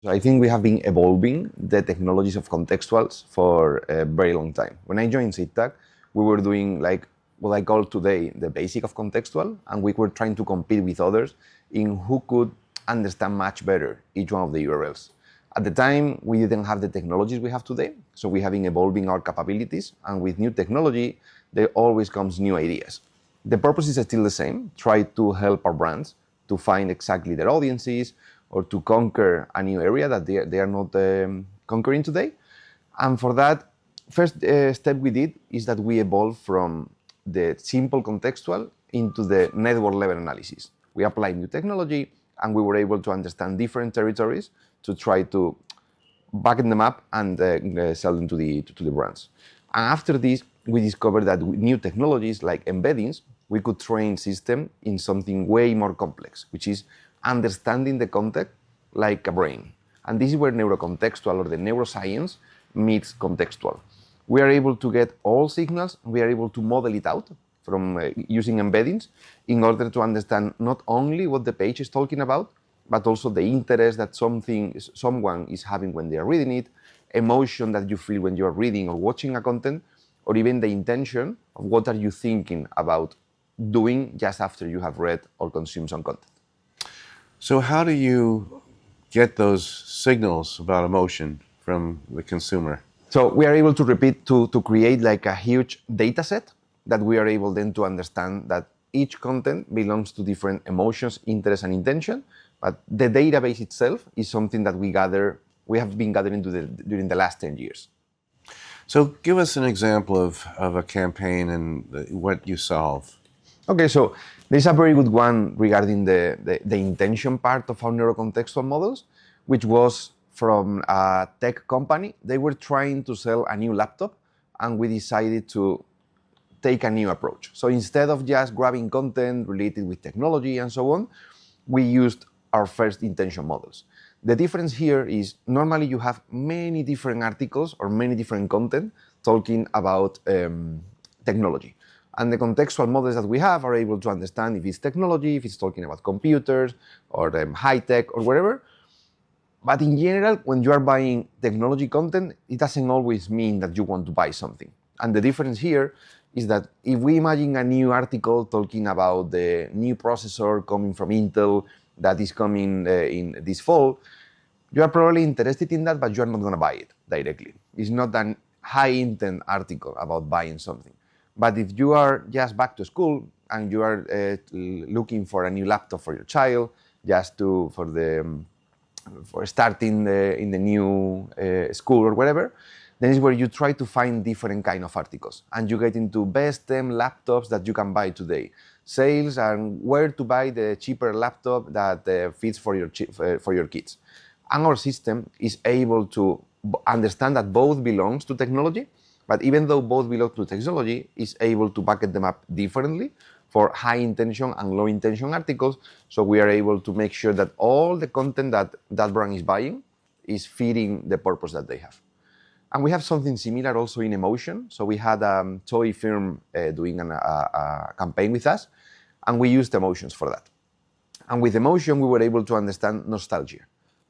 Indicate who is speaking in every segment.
Speaker 1: I think we have been evolving the technologies of contextuals for a very long time. When I joined SIGTAG, we were doing like what I call today the basic of contextual, and we were trying to compete with others in who could understand much better each one of the URLs. At the time, we didn't have the technologies we have today, so we have been evolving our capabilities, and with new technology, there always comes new ideas. The purpose is still the same, try to help our brands to find exactly their audiences or to conquer a new area that they are not conquering today. And for that, first step we did is that we evolved from the simple contextual into the network level analysis. We applied new technology and we were able to understand different territories to try to bucket them up and sell them to the brands. And after this, we discovered that with new technologies like embeddings, we could train system in something way more complex, which is understanding the context like a brain. And this is where neurocontextual or the neuroscience meets contextual. We are able to get all signals, we are able to model it out from using embeddings in order to understand not only what the page is talking about, but also the interest that someone is having when they are reading it, emotion that you feel when you are reading or watching a content, or even the intention of what are you thinking about doing just after you have read or consumed some content.
Speaker 2: So how do you get those signals about emotion from the consumer?
Speaker 1: So we are able to to create like a huge data set that we are able then to understand that each content belongs to different emotions, interests, and intention. But the database itself is something that we have been gathering during the last 10 years.
Speaker 2: So give us an example of a campaign and what you solve.
Speaker 1: Okay, so there's a very good one regarding the intention part of our neurocontextual models, which was from a tech company. They were trying to sell a new laptop, and we decided to take a new approach. So instead of just grabbing content related with technology and so on, we used our first intention models. The difference here is normally you have many different articles or many different content talking about technology. And the contextual models that we have are able to understand if it's technology, if it's talking about computers or high tech or whatever. But in general, when you are buying technology content, it doesn't always mean that you want to buy something. And the difference here is that if we imagine a new article talking about the new processor coming from Intel that is coming in this fall, you are probably interested in that, but you are not going to buy it directly. It's not a high intent article about buying something. But if you are just back to school and you are looking for a new laptop for your child, just for starting in the new school or whatever, then is where you try to find different kind of articles, and you get into best 10 laptops that you can buy today, sales, and where to buy the cheaper laptop that fits for your kids. And our system is able to understand that both belongs to technology, but even though both belong to technology, is able to bucket them up differently for high intention and low intention articles. So we are able to make sure that all the content that that brand is buying is fitting the purpose that they have. And we have something similar also in emotion. So we had a toy firm doing a campaign with us, and we used emotions for that. And with emotion, we were able to understand nostalgia.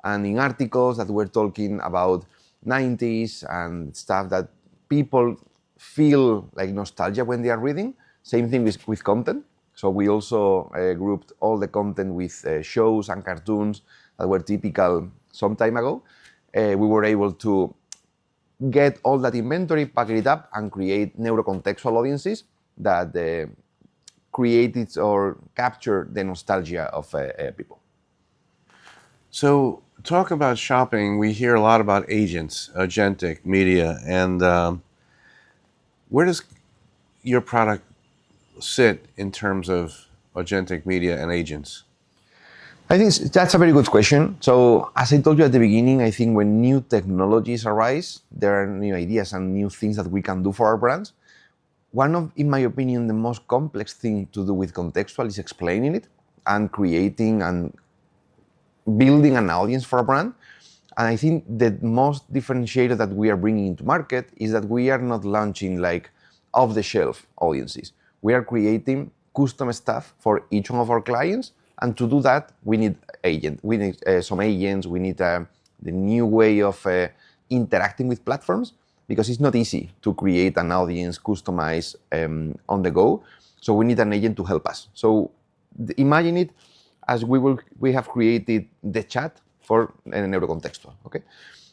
Speaker 1: And in articles that were talking about 90s and stuff that people feel like nostalgia when they are reading, same thing with content. So we also grouped all the content with shows and cartoons that were typical some time ago. We were able to get all that inventory, package it up, and create neurocontextual audiences that create or capture the nostalgia of people.
Speaker 2: So talk about shopping. We hear a lot about agents, agentic media, and where does your product sit in terms of agentic media and agents?
Speaker 1: I think that's a very good question. So as I told you at the beginning, I think when new technologies arise, there are new ideas and new things that we can do for our brands. One of, in my opinion, the most complex thing to do with contextual is explaining it and creating and building an audience for a brand. And I think the most differentiator that we are bringing into market is that we are not launching like off-the-shelf audiences. We are creating custom stuff for each one of our clients. And to do that, we need some agents, we need the new way of interacting with platforms, because it's not easy to create an audience, customize on the go. So we need an agent to help us. So imagine it as we have created the chat for Neurocontextual. Okay,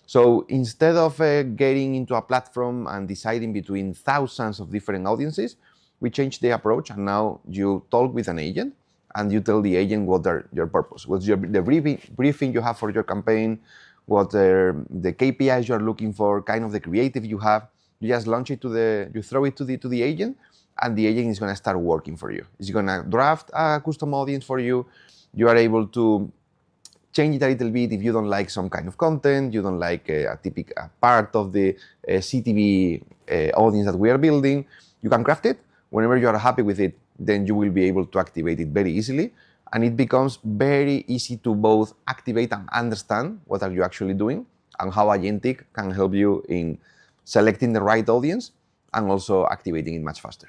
Speaker 1: so instead of getting into a platform and deciding between thousands of different audiences, we changed the approach, and now you talk with an agent and you tell the agent what your purpose, what's the briefing you have for your campaign, what the KPIs you are looking for, kind of the creative you have. You just launch it you throw it to the agent, and the agent is going to start working for you. It's going to draft a custom audience for you. You are able to change it a little bit if you don't like some kind of content, you don't like a typical part of the CTV audience that we are building. You can craft it. Whenever you are happy with it, then you will be able to activate it very easily. And it becomes very easy to both activate and understand what are you actually doing, and how Agentic can help you in selecting the right audience and also activating it much faster.